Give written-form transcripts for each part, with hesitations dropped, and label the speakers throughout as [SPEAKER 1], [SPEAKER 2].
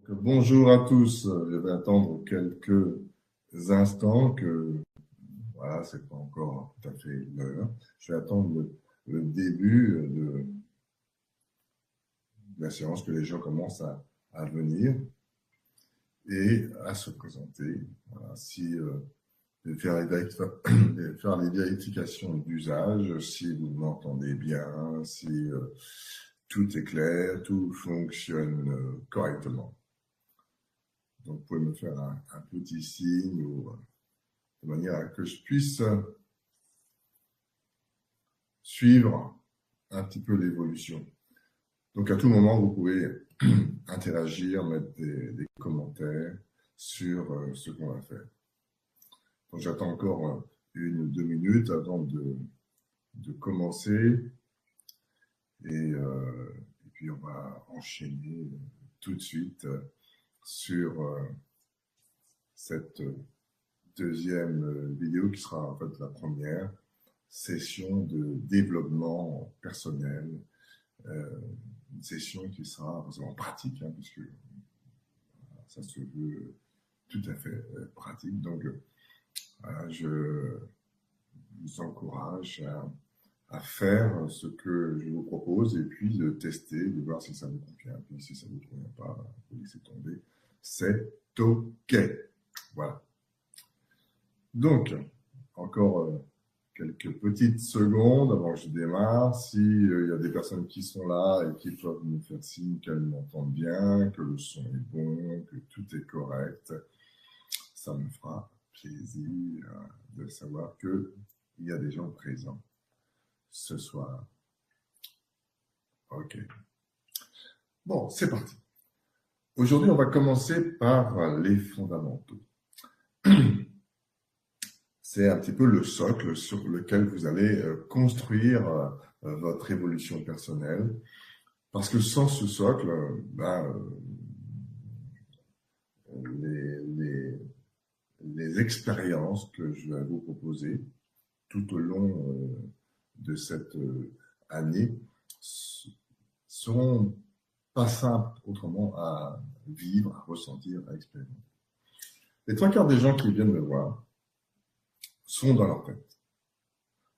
[SPEAKER 1] Bonjour à tous, je vais attendre quelques instants voilà, c'est pas encore tout à fait l'heure. Je vais attendre le début de la séance, que les gens commencent à venir et à se présenter. Voilà, faire faire les vérifications d'usage, si vous m'entendez bien, si tout est clair, tout fonctionne correctement. Donc, vous pouvez me faire un petit signe de manière à que je puisse suivre un petit peu l'évolution. Donc, à tout moment, vous pouvez interagir, mettre des commentaires sur ce qu'on va faire. Donc, j'attends encore 1 ou 2 minutes avant de commencer. Et puis, on va enchaîner tout de suite sur cette deuxième vidéo qui sera en fait la première session de développement personnel, une session qui sera vraiment pratique, puisque ça se veut tout à fait pratique. Donc, je vous encourage à faire ce que je vous propose et puis de tester, de voir si ça vous convient. Puis si ça ne vous convient pas, vous laissez tomber. C'est OK. Voilà. Donc, encore quelques petites secondes avant que je démarre. S'il y a des personnes qui sont là et qui peuvent me faire signe qu'elles m'entendent bien, que le son est bon, que tout est correct, ça me fera plaisir de savoir qu'il y a des gens présents ce soir. OK. Bon, c'est parti. Aujourd'hui, on va commencer par les fondamentaux. C'est un petit peu le socle sur lequel vous allez construire votre évolution personnelle. Parce que sans ce socle, les expériences que je vais vous proposer tout au long de cette année seront pas simples autrement à vivre, à ressentir, à expérimenter. Les 3/4 des gens qui viennent me voir sont dans leur tête.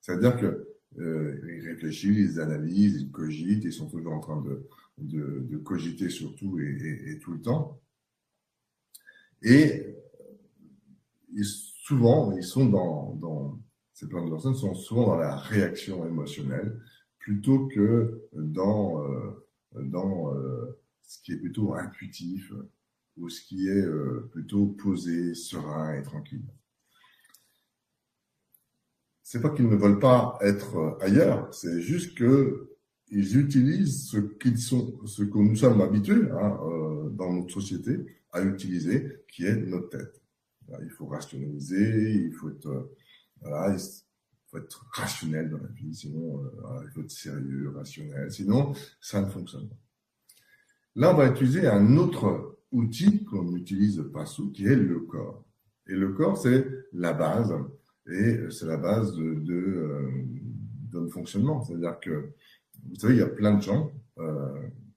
[SPEAKER 1] C'est-à-dire qu'ils réfléchissent, ils analysent, ils cogitent, ils sont toujours en train de cogiter sur tout et tout le temps. Et souvent, ils sont ces plein de personnes sont souvent dans la réaction émotionnelle plutôt que dans ce qui est plutôt intuitif ou ce qui est plutôt posé, serein et tranquille. C'est pas qu'ils ne veulent pas être ailleurs, c'est juste qu'ils utilisent ce que nous sommes habitués dans notre société à utiliser, qui est notre tête. Il faut rationaliser, il faut être rationnel dans la vie, sinon il faut être sérieux, rationnel, sinon ça ne fonctionne pas. Là, on va utiliser un autre outil qu'on n'utilise pas sous, qui est le corps. Et le corps, c'est la base, et c'est la base de notre fonctionnement. C'est-à-dire que, vous savez, il y a plein de gens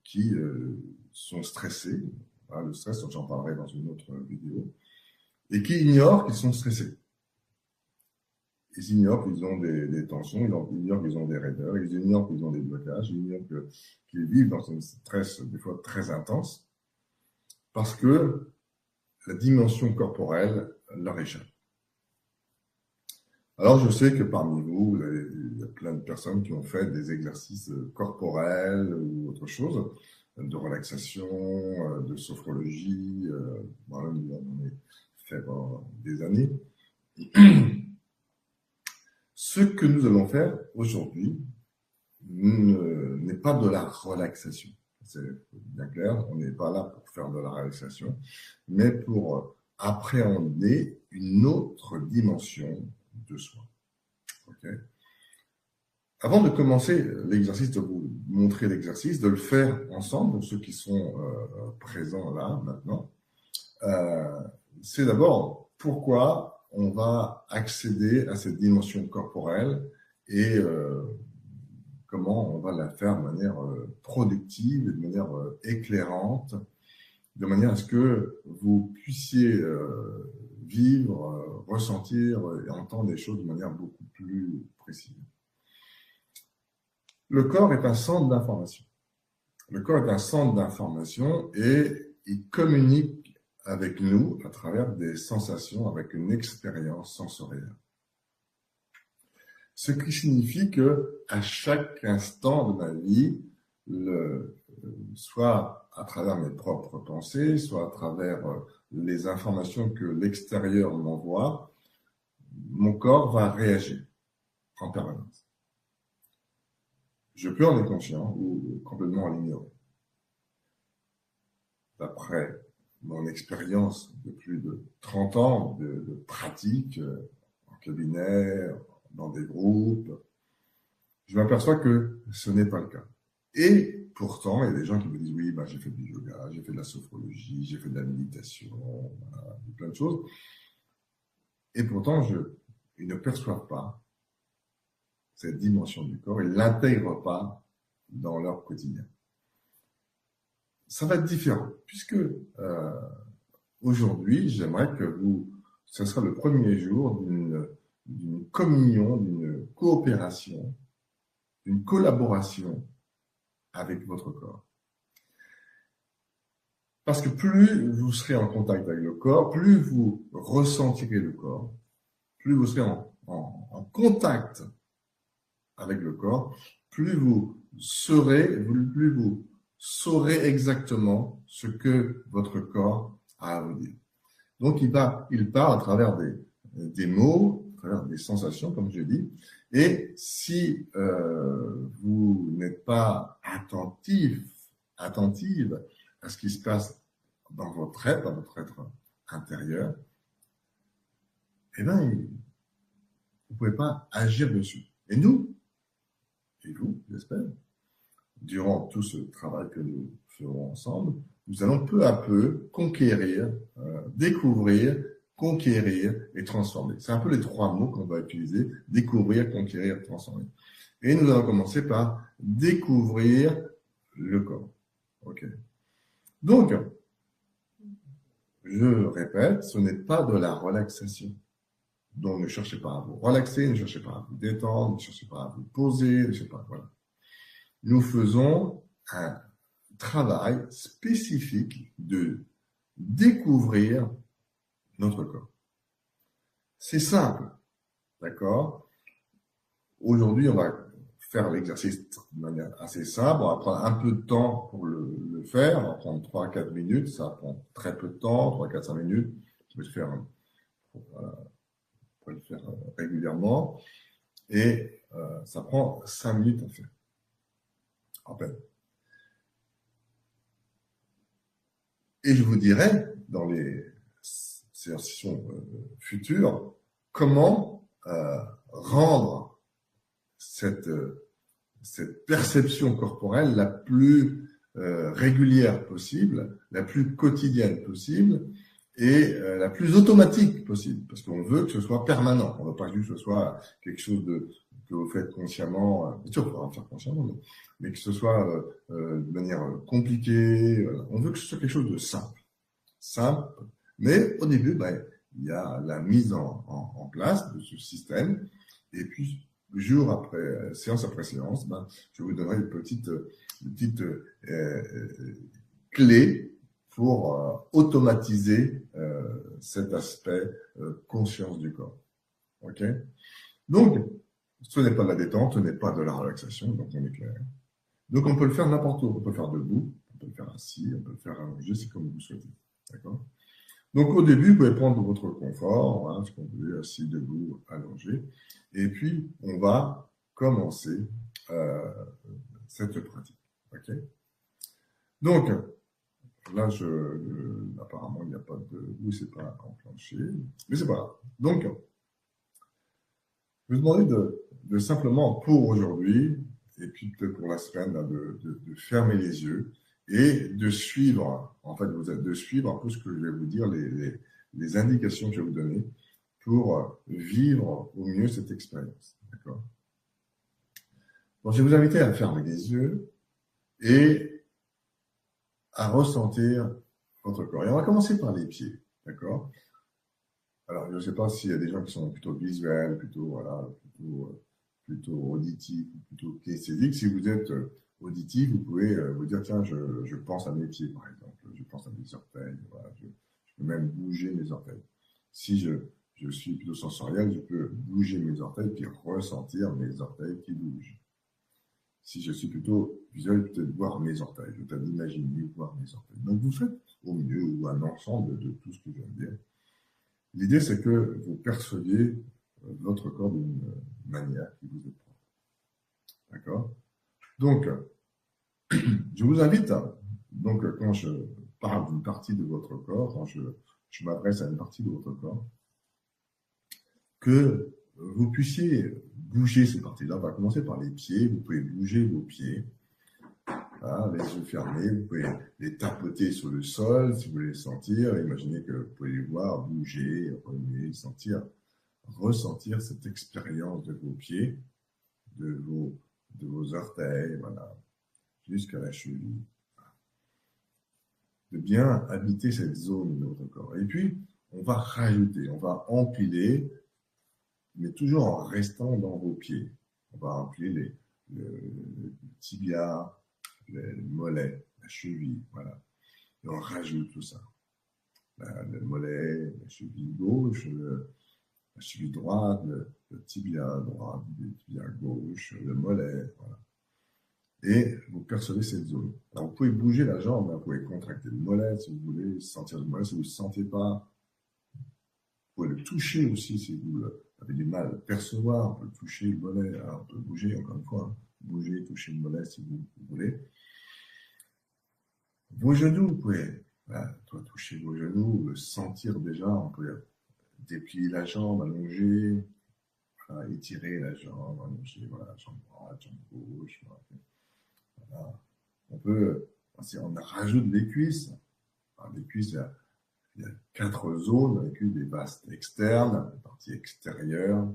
[SPEAKER 1] qui sont stressés. Le stress, j'en parlerai dans une autre vidéo, et qui ignorent qu'ils sont stressés. Ils ignorent qu'ils ont des tensions, ils ignorent qu'ils ont des raideurs, ils ignorent qu'ils ont des blocages, ils ignorent qu'ils vivent dans un stress des fois très intense, parce que la dimension corporelle leur échappe. Alors, je sais que parmi vous, il y a plein de personnes qui ont fait des exercices corporels ou autre chose, de relaxation, de sophrologie. Voilà, nous en avons fait pendant des années. Ce que nous allons faire aujourd'hui n'est pas de la relaxation. C'est bien clair, on n'est pas là pour faire de la relaxation, mais pour appréhender une autre dimension de soi. Okay. Avant de commencer l'exercice, de vous montrer l'exercice, de le faire ensemble, pour ceux qui sont présents là maintenant, c'est d'abord pourquoi on va accéder à cette dimension corporelle et comment on va la faire de manière productive, de manière éclairante de manière à ce que vous puissiez vivre, ressentir et entendre des choses de manière beaucoup plus précise. Le corps est un centre d'information. Le corps est un centre d'information et il communique avec nous à travers des sensations, avec une expérience sensorielle. Ce qui signifie que à chaque instant de ma vie, soit à travers mes propres pensées, soit à travers les informations que l'extérieur m'envoie, mon corps va réagir en permanence. Je peux en être conscient ou complètement l'ignorer. D'après mon expérience de plus de 30 ans de pratique en cabinet, dans des groupes, je m'aperçois que ce n'est pas le cas. Et pourtant, il y a des gens qui me disent, oui, j'ai fait du yoga, j'ai fait de la sophrologie, j'ai fait de la méditation, voilà, plein de choses. Et pourtant, ils ne perçoivent pas cette dimension du corps, ils ne l'intègrent pas dans leur quotidien. Ça va être différent, puisque aujourd'hui, j'aimerais que ce sera le premier jour d'une communion, d'une coopération, d'une collaboration avec votre corps. Parce que plus vous serez en contact avec le corps, plus vous ressentirez le corps, plus vous serez en contact avec le corps, plus vous saurez exactement ce que votre corps a à vous dire. Donc, il part à travers des mots, à travers des sensations, comme je dis. Et si vous n'êtes pas attentive à ce qui se passe dans votre être intérieur, eh bien, vous ne pouvez pas agir dessus. Et nous, et vous, j'espère, durant tout ce travail que nous ferons ensemble, nous allons peu à peu conquérir, découvrir, conquérir et transformer. C'est un peu les 3 mots qu'on va utiliser, découvrir, conquérir, transformer. Et nous allons commencer par découvrir le corps. Ok. Donc, je répète, ce n'est pas de la relaxation. Donc, ne cherchez pas à vous relaxer, ne cherchez pas à vous détendre, ne cherchez pas à vous poser, ne cherchez pas, voilà. Nous faisons un travail spécifique de découvrir notre corps. C'est simple, d'accord? Aujourd'hui, on va faire l'exercice de manière assez simple. On va prendre un peu de temps pour le faire. On va prendre 3-4 minutes. Ça prend très peu de temps, 3-4-5 minutes. On peut le faire régulièrement. Et ça prend 5 minutes à faire. En peine. Et je vous dirai, dans les sessions futures, comment rendre cette perception corporelle la plus régulière possible, la plus quotidienne possible et la plus automatique possible. Parce qu'on veut que ce soit permanent. On ne veut pas juste que ce soit quelque chose que vous faites consciemment. Bien sûr, il faudra le faire consciemment, mais que ce soit de manière compliquée. On veut que ce soit quelque chose de simple. Mais au début, il y a la mise en place de ce système. Et puis, séance après séance, je vous donnerai une petite clé pour automatiser cet aspect conscience du corps. Ok? Donc, ce n'est pas de la détente, ce n'est pas de la relaxation, donc on est clair. Donc, on peut le faire n'importe où. On peut le faire debout, on peut le faire assis, on peut le faire allongé, c'est comme vous souhaitez. D'accord? Donc, au début, vous pouvez prendre votre confort, ce qu'on veut, assis, debout, allongé. Et puis, on va commencer cette pratique. Ok? Donc, là, apparemment, il n'y a pas de... Oui, c'est pas enclenché, mais c'est pas grave. Donc, je vais vous demander de simplement, pour aujourd'hui, et puis peut-être pour la semaine, de fermer les yeux et de suivre, de suivre un peu ce que je vais vous dire, les indications que je vais vous donner pour vivre au mieux cette expérience. D'accord? Donc, je vais vous inviter à fermer les yeux et à ressentir votre corps. Et on va commencer par les pieds, d'accord? Alors, je ne sais pas s'il y a des gens qui sont plutôt visuels, plutôt, voilà, plutôt auditifs, plutôt kinesthésiques. Si vous êtes auditif, vous pouvez vous dire, tiens, je pense à mes pieds, par exemple. Je pense à mes orteils. Voilà, je peux même bouger mes orteils. Si je suis plutôt sensoriel, je peux bouger mes orteils puis ressentir mes orteils qui bougent. Si je suis plutôt visuel, peut-être voir mes orteils. Je vais peut-être imaginer voir mes orteils. Donc, vous faites au mieux ou un ensemble de tout ce que je viens de dire. L'idée, c'est que vous perceviez votre corps d'une manière qui vous est propre. D'accord? Donc, je vous invite, donc, quand je parle d'une partie de votre corps, quand je m'adresse à une partie de votre corps, que vous puissiez bouger ces parties-là. On va commencer par les pieds. Vous pouvez bouger vos pieds. Voilà, les yeux fermés, vous pouvez les tapoter sur le sol si vous voulez les sentir. Imaginez que vous pouvez les voir bouger, remuer, sentir, ressentir cette expérience de vos pieds, de vos orteils, voilà, jusqu'à la cheville. De bien habiter cette zone de votre corps. Et puis, on va rajouter, on va empiler, mais toujours en restant dans vos pieds. On va empiler le tibia, le mollet, la cheville, voilà. Et on rajoute tout ça. Le mollet, la cheville gauche, la cheville droite, le tibia droit, le tibia gauche, le mollet, voilà. Et vous percevez cette zone. Alors, vous pouvez bouger la jambe, hein, vous pouvez contracter le mollet si vous voulez, sentir le mollet si vous ne le sentez pas. Vous pouvez le toucher aussi si vous avez du mal à le percevoir. On peut toucher le mollet, hein, on peut bouger, encore une fois, bouger, toucher le mollet si vous voulez. Vos genoux, vous pouvez toucher vos genoux, le sentir déjà, on peut déplier la jambe, allonger, voilà, étirer la jambe, allonger, voilà, jambe droite, jambe gauche, voilà. On peut, on rajoute les cuisses. Alors, les cuisses, il y a 4 zones, les cuisses, des vastes externes, les parties extérieures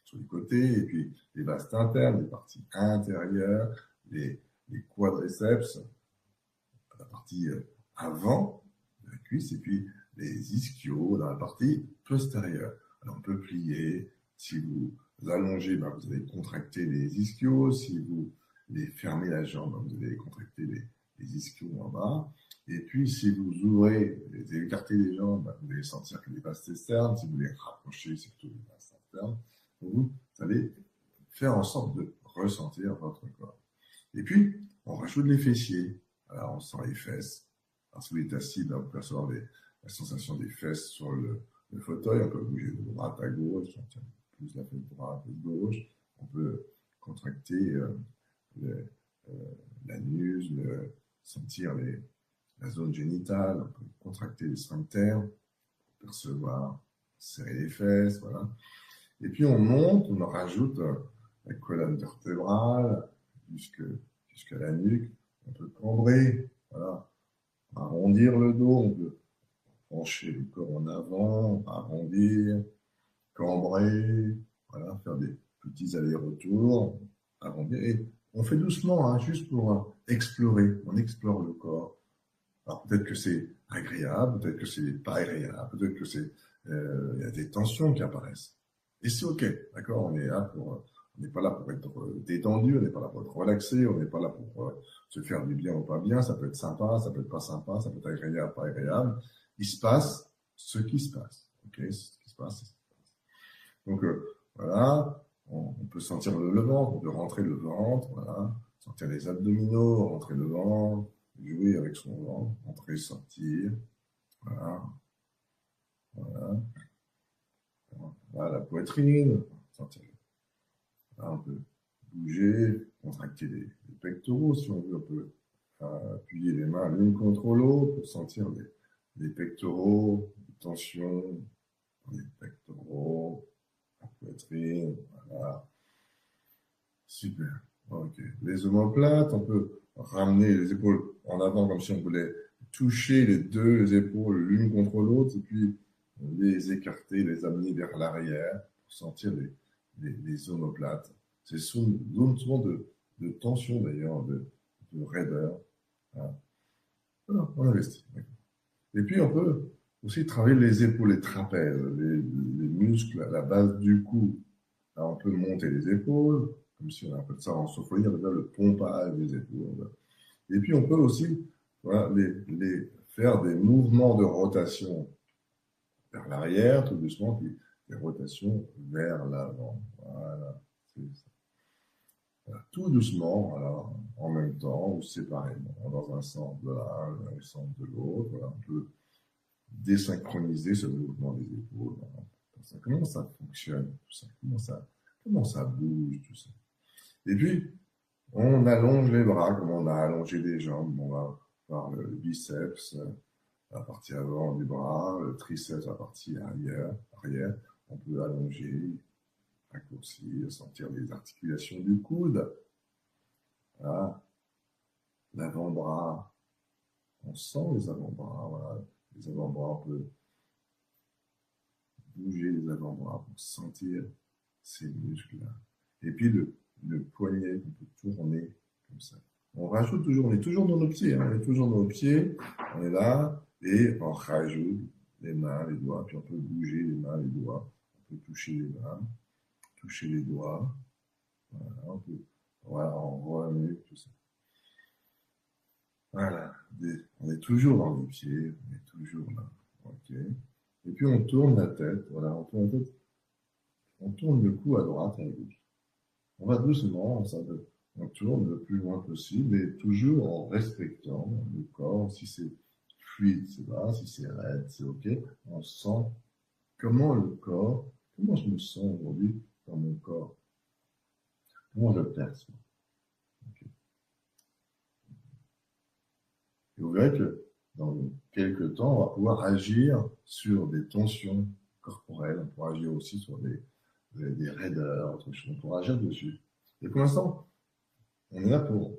[SPEAKER 1] sur les côtés, et puis les vastes internes, les parties intérieures, les quadriceps, la partie avant de la cuisse, et puis les ischios dans la partie postérieure. Alors on peut plier, si vous allongez, ben vous allez contracter les ischios, si vous les fermez la jambe, ben vous allez contracter les ischios en bas, et puis si vous ouvrez, vous écartez les jambes, ben vous allez sentir que les vastes externes, si vous les rapprochez, c'est plutôt les vastes internes. Donc vous allez faire en sorte de ressentir votre corps. Et puis, on rajoute les fessiers. Alors, on sent les fesses. Alors, si vous êtes assis, ben, vous pouvez percevoir la sensation des fesses sur le fauteuil. On peut bouger de droite à gauche, on tient plus la fesse droite et gauche. On peut contracter l'anus, sentir la zone génitale. On peut contracter les sphincters, percevoir, serrer les fesses, voilà. Et puis, on monte, on en rajoute la colonne vertébrale jusqu'à la nuque. On peut cambrer, voilà, arrondir le dos, on peut pencher le corps en avant, arrondir, cambrer, voilà, faire des petits allers-retours, arrondir. Et on fait doucement, hein, juste pour explorer. On explore le corps. Alors peut-être que c'est agréable, peut-être que c'est pas agréable, peut-être que il y a des tensions qui apparaissent. Et c'est ok, d'accord. On n'est pas là pour être détendu, on n'est pas là pour être relaxé, on n'est pas là pour se faire du bien ou pas bien. Ça peut être sympa, ça peut être pas sympa, ça peut être agréable, pas agréable. Il se passe ce qui se passe, ok. Ce qui se passe, c'est ce qui se passe. Donc voilà, on peut sentir le ventre, on peut rentrer le ventre, voilà, sentir les abdominaux, rentrer le ventre, jouer avec son ventre, rentrer, sortir, voilà, voilà. Voilà, la poitrine, sentir. Là, on peut bouger, contracter les pectoraux si on veut. On peut appuyer les mains l'une contre l'autre pour sentir les pectoraux, les tensions, les pectoraux, la poitrine, voilà. Super. Ok. Les omoplates, on peut ramener les épaules en avant comme si on voulait toucher les épaules l'une contre l'autre et puis les écarter, les amener vers l'arrière pour sentir les omoplates. C'est souvent de tension d'ailleurs, de raideur. Voilà, on investit. Et puis, on peut aussi travailler les épaules, les trapèzes, les muscles à la base du cou. Là, on peut monter les épaules, comme si on appelle ça en sophonie, on appelle le pompage des épaules. Et puis, on peut aussi voilà, faire des mouvements de rotation vers l'arrière, tout doucement, puis des rotations vers l'avant. Voilà, c'est ça. Voilà, tout doucement, voilà, en même temps ou séparément, dans un sens de l'un, dans le sens de l'autre. Voilà, on peut désynchroniser ce mouvement des épaules. Voilà. Comment ça fonctionne, tout ça, comment ça bouge, tout ça. Et puis, on allonge les bras comme on a allongé les jambes. On va voir le biceps, la partie avant du bras, le triceps, la partie arrière. On peut allonger, raccourcir, sentir les articulations du coude. Voilà. L'avant-bras, on sent les avant-bras. Voilà. Les avant-bras, on peut bouger les avant-bras pour sentir ces muscles-là. Et puis le poignet qu'on peut tourner comme ça. On rajoute toujours, on est toujours dans nos pieds, hein, on est toujours dans nos pieds, on est là, et on rajoute les mains, les doigts, puis on peut bouger les mains, les doigts, on peut toucher les mains, toucher les doigts, voilà, on remet tout ça. Voilà, on est toujours dans les pieds, on est toujours là, ok. Et puis on tourne la tête, voilà, on tourne la tête, on tourne le cou à droite et à gauche. On va doucement, on tourne le plus loin possible, mais toujours en respectant le corps. Si c'est fluide, c'est là. Si c'est raide, c'est OK. On sent comment le corps, comment je me sens aujourd'hui dans mon corps, comment je le perçois. Okay. Et vous verrez que dans quelques temps, on va pouvoir agir sur des tensions corporelles, on pourra agir aussi sur des raideurs, autre chose. On pourra agir dessus. Et pour l'instant, on est là pour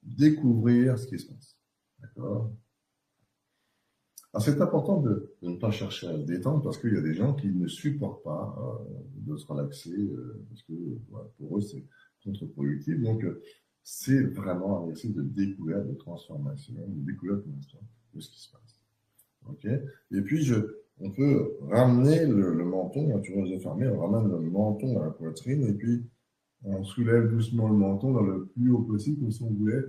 [SPEAKER 1] découvrir ce qui se passe. D'accord? Alors, c'est important de ne pas chercher à se détendre parce qu'il y a des gens qui ne supportent pas de se relaxer parce que voilà, pour eux, c'est contre-productif. Donc, c'est vraiment un exercice de découverte, de transformation, de découverte pour l'instant de ce qui se passe. Okay. Et puis, on peut ramener le menton, tu vois, les yeux fermés, on ramène le menton dans la poitrine et puis on soulève doucement le menton dans le plus haut possible, comme si on voulait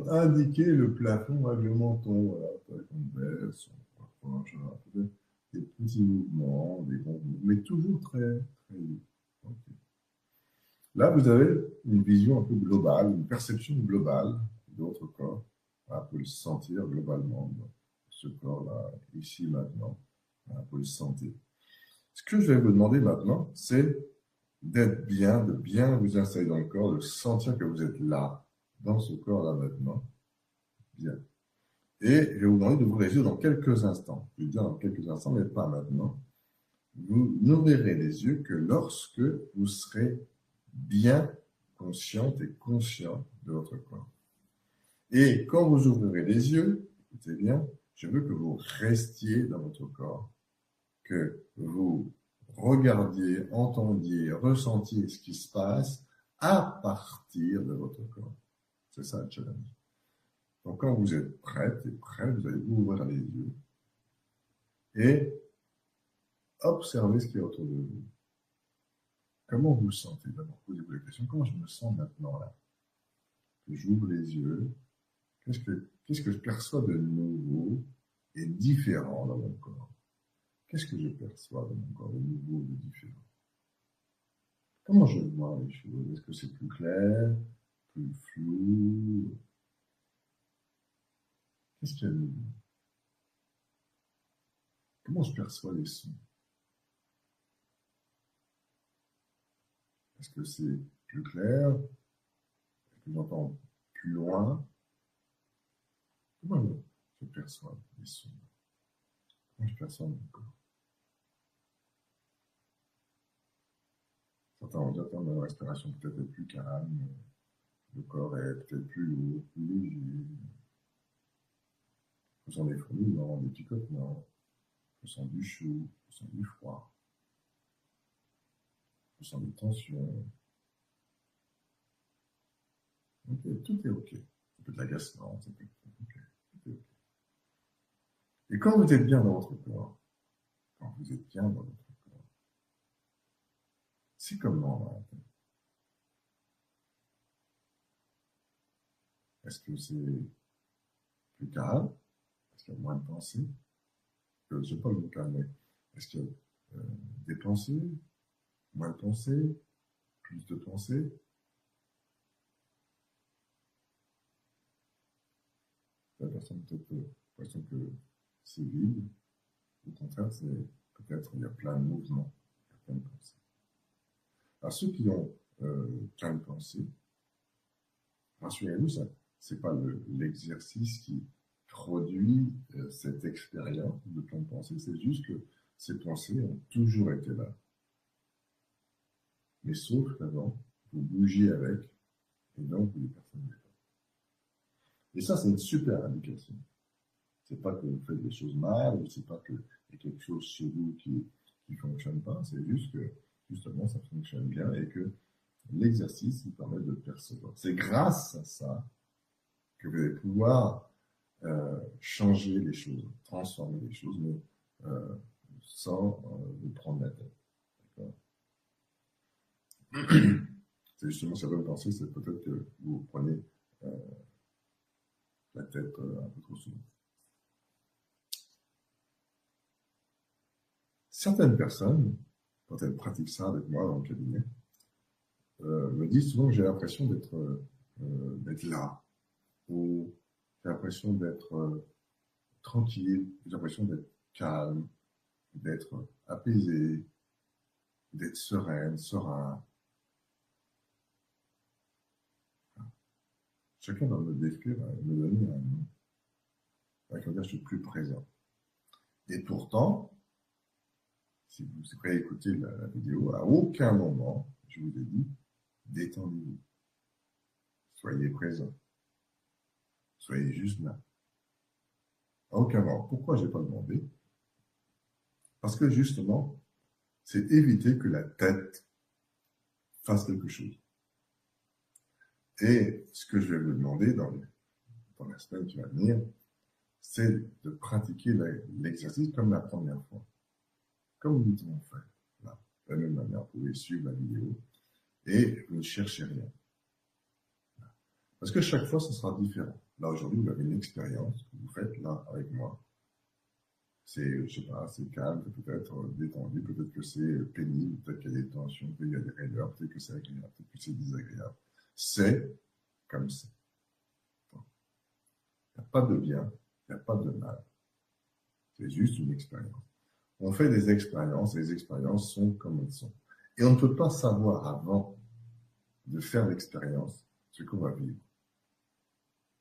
[SPEAKER 1] indiquer le plafond avec le menton. Voilà, on baisse, on rapproche, des petits mouvements, des grands mouvements, mais toujours très, très vite. Okay. Là, vous avez une vision un peu globale, une perception globale de votre corps. Voilà, vous pouvez le sentir globalement, ce corps-là, ici, maintenant. Voilà, vous pouvez le sentir. Ce que je vais vous demander maintenant, c'est d'être bien, de bien vous installer dans le corps, de sentir que vous êtes là, dans ce corps-là maintenant. Bien. Et je vais vous demander d'ouvrir les yeux dans quelques instants. Je vais dire dans quelques instants, mais pas maintenant. Vous n'ouvrirez les yeux que lorsque vous serez bien consciente et conscient de votre corps. Et quand vous ouvrirez les yeux, écoutez bien, je veux que vous restiez dans votre corps, que vous regardiez, entendiez, ressentiez ce qui se passe à partir de votre corps. C'est ça le challenge. Donc quand vous êtes prête et prêt, vous allez ouvrir les yeux et observer ce qui est autour de vous. Comment vous vous sentez? D'abord, posez-vous la question, comment je me sens maintenant là? Que j'ouvre les yeux, qu'est-ce que je perçois de nouveau et différent dans mon corps? Qu'est-ce que je perçois dans mon corps de nouveau et de différent? Comment je vois les choses? Est-ce que c'est plus clair, plus flou? Qu'est-ce qu'il y a de nouveau? Comment je perçois les sons? Est-ce que c'est plus clair? Est-ce que j'entends plus loin? Comment je perçois les sons? Comment je perçois mon corps? Certains vont dire que ma respiration peut-être est plus calme, le corps est peut-être plus lourd, plus léger. Je sens des fourmillements, des picotements, je sens du chaud, je sens du froid, je sens des tensions. Okay, tout est OK. Ça peut être l'agacement, ça peut être OK. Tout est OK. Et quand vous êtes bien dans votre corps, quand vous êtes bien dans votre corps, c'est comment dans la tête? Est-ce que c'est plus calme? Est-ce qu'il y a moins de pensées? Je ne sais pas le mot calme, mais est-ce qu'il y a des pensées, moins de pensées, plus de pensées? La personne peut-être l'impression que c'est vide. Au contraire, c'est peut-être il y a plein de mouvements, il y a plein de pensées. Alors ceux qui ont plein de pensées, rassurez-vous, ça, c'est pas l'exercice qui produit cette expérience de plein de pensées, c'est juste que ces pensées ont toujours été là. Mais sauf qu'avant, vous bougiez avec, et donc vous les percevez pas. Et ça, c'est une super indication. C'est pas que vous faites des choses mal, ou c'est pas qu'il y a quelque chose chez vous qui ne fonctionne pas, c'est juste que, justement, ça fonctionne bien et que l'exercice vous permet de le percevoir. C'est grâce à ça que vous allez pouvoir changer les choses, transformer les choses, mais sans vous prendre la tête. C'est justement cette bonne pensée, c'est peut-être que vous prenez la tête un peu trop souvent. Certaines personnes, quand elles pratiquent ça avec moi dans le cabinet, me disent souvent que j'ai l'impression d'être là, ou j'ai l'impression d'être tranquille, j'ai l'impression d'être calme, d'être apaisé, d'être sereine, serein. Chacun va me décrire, me donner un nom. Avec lequel je suis plus présent. Et pourtant, si vous réécoutez la vidéo, à aucun moment, je vous ai dit, détendez-vous. Soyez présent. Soyez juste là. À aucun moment. Pourquoi je n'ai pas demandé? Parce que justement, c'est éviter que la tête fasse quelque chose. Et ce que je vais vous demander dans la semaine qui va venir, c'est de pratiquer l'exercice comme la première fois. Comme nous avons fait. Là. De la même manière, vous pouvez suivre la vidéo et vous ne cherchez rien. Parce que chaque fois, ce sera différent. Là, aujourd'hui, vous avez une expérience que vous faites là avec moi. C'est, je sais pas, c'est calme, peut-être détendu, peut-être que c'est pénible, peut-être qu'il y a des tensions, peut-être qu'il y a des raideurs, peut-être que c'est agréable, peut-être que c'est désagréable. C'est comme ça. Il n'y a pas de bien, il n'y a pas de mal. C'est juste une expérience. On fait des expériences et les expériences sont comme elles sont. Et on ne peut pas savoir avant de faire l'expérience ce qu'on va vivre.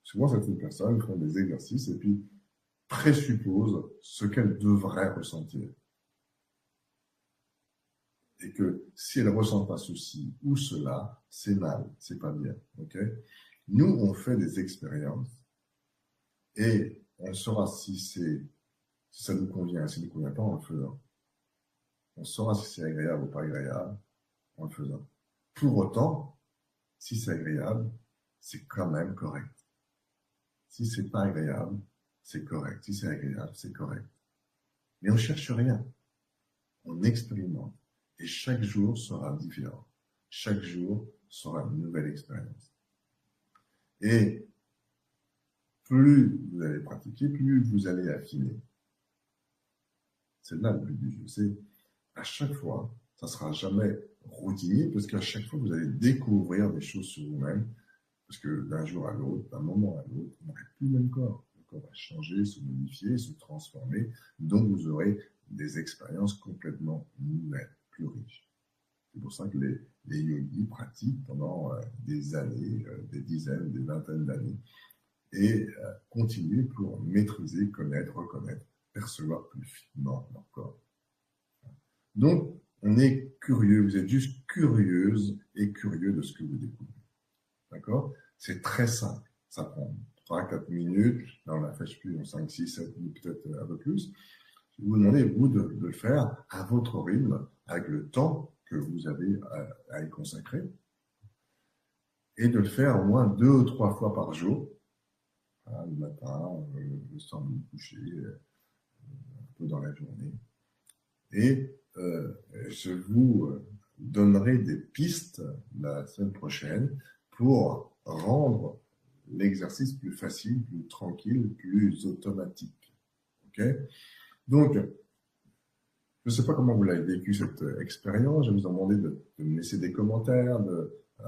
[SPEAKER 1] Souvent, certaines personnes font des exercices et puis présupposent ce qu'elles devraient ressentir. Et que si elles ne ressentent pas ceci ou cela, c'est mal, c'est pas bien. Okay? Nous, on fait des expériences et on saura si ça nous convient, si ça ne nous convient pas en le faisant. On saura si c'est agréable ou pas agréable en le faisant. Pour autant, si c'est agréable, c'est quand même correct. Si c'est pas agréable, c'est correct. Si c'est agréable, c'est correct. Mais on ne cherche rien. On expérimente. Et chaque jour sera différent. Chaque jour sera une nouvelle expérience. Et plus vous allez pratiquer, plus vous allez affiner. C'est là le but du jeu. C'est à chaque fois, ça ne sera jamais routinier, parce qu'à chaque fois, vous allez découvrir des choses sur vous-même, parce que d'un jour à l'autre, d'un moment à l'autre, vous n'aurez plus le même corps. Le corps va changer, se modifier, se transformer, donc vous aurez des expériences complètement nouvelles, plus riches. C'est pour ça que les yogis pratiquent pendant des années, des dizaines, des vingtaines d'années, et continuent pour maîtriser, connaître, reconnaître, percevoir plus finement leur corps. Donc, on est curieux, vous êtes juste curieuse et curieux de ce que vous découvrez. D'accord? C'est très simple. Ça prend 3-4 minutes. Là, on a fait, je ne sais plus, 5, 6, 7 minutes, peut-être un peu plus. Je vous demandez, vous, de le faire à votre rythme, avec le temps que vous avez à y consacrer, et de le faire au moins 2 ou 3 fois par jour, le matin, le soir du coucher, peu dans la journée. Et je vous donnerai des pistes la semaine prochaine pour rendre l'exercice plus facile, plus tranquille, plus automatique. Ok? Donc, je ne sais pas comment vous l'avez vécu cette expérience. Je vais vous demander de me laisser des commentaires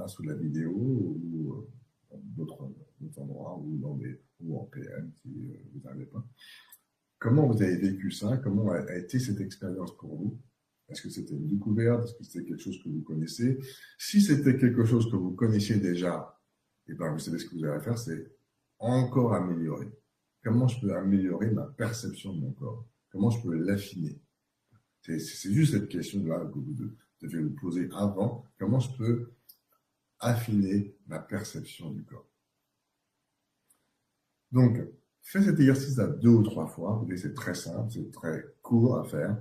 [SPEAKER 1] sous la vidéo ou d'autres endroits ou en PM si vous n'arrivez pas. Comment vous avez vécu ça? Comment a été cette expérience pour vous? Est-ce que c'était une découverte? Est-ce que c'était quelque chose que vous connaissez? Si c'était quelque chose que vous connaissiez déjà, eh ben, vous savez ce que vous avez à faire, c'est encore améliorer. Comment je peux améliorer ma perception de mon corps? Comment je peux l'affiner? C'est juste cette question-là que vous devez vous poser avant. Comment je peux affiner ma perception du corps? Donc, faites cet exercice à 2 ou 3 fois. Vous voyez, c'est très simple, c'est très court à faire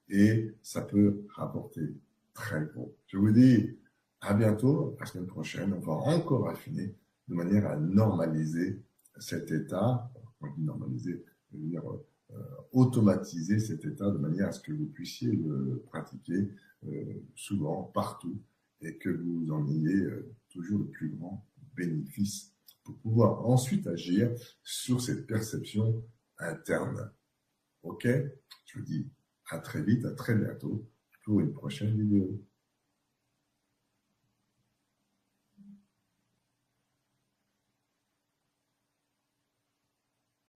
[SPEAKER 1] et ça peut rapporter très gros. Je vous dis à bientôt, la semaine prochaine. On va encore affiner de manière à normaliser cet état. Quand je dis normaliser, je veux dire automatiser cet état de manière à ce que vous puissiez le pratiquer souvent, partout, et que vous en ayez toujours le plus grand bénéfice pour pouvoir ensuite agir sur cette perception interne. Ok? Je vous dis à très vite, à très bientôt pour une prochaine vidéo.